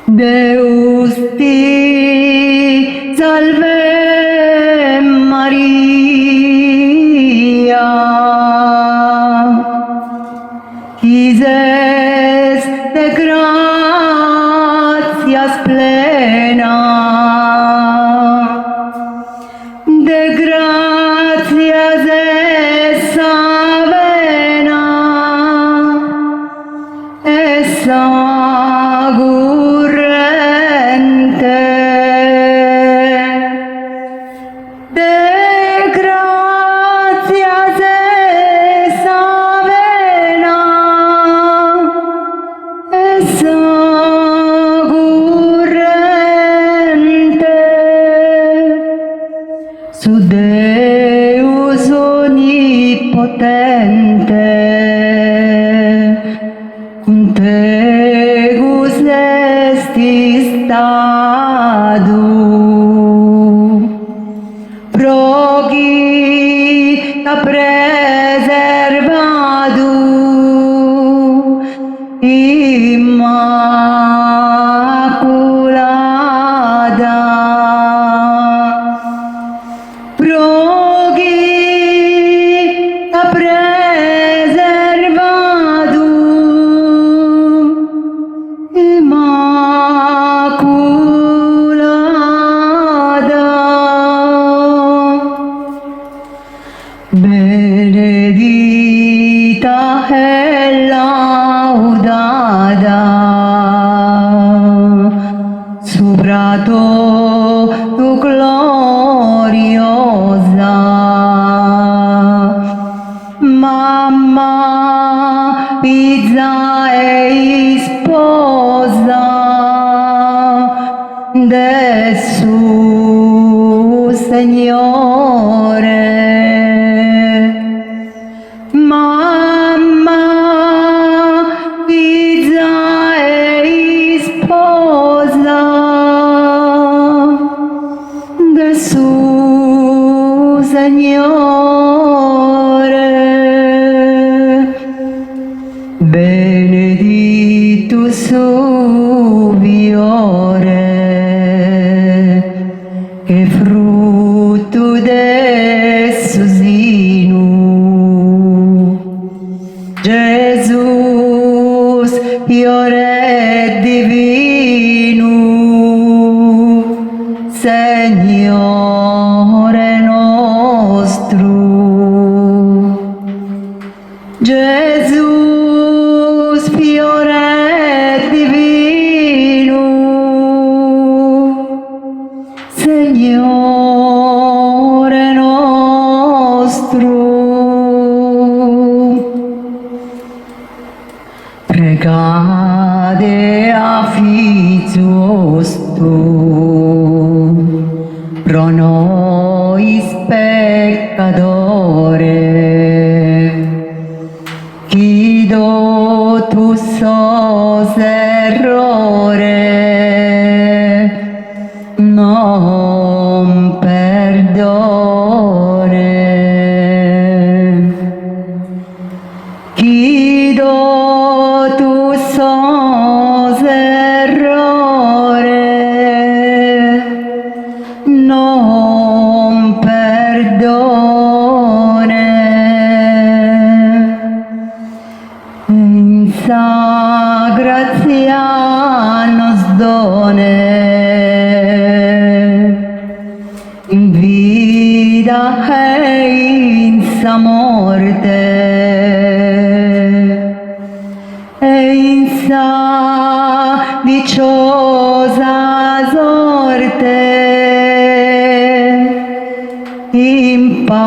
Deus te salve Maria, quis est de gratias plena, de gratias es avena, es agurrente, de gratias es avena, es agurrente, su Deus omnipotente, cum tegus estis stadu, progita preservadu, immaculada, progita preservadu, immaculada, benedita et laudada, supra tu gloriosa, mamma, pizza e sposa, de su Signore. Mamma, pizza e sposa, de su Signore. Benedictus ubiore, che frutto de su sinu, Jesus, fiore divino, Signore nostro. Jesus, fiore divino, Signore nostro. Pregate affitios tu, pro nobis peccatore, quido tu sos errore, non perdone. Quido tu sos errore, non perdone. In sa grazia nos done, in vida e in sa morte, e in sa dichosa sorte, in paradiso.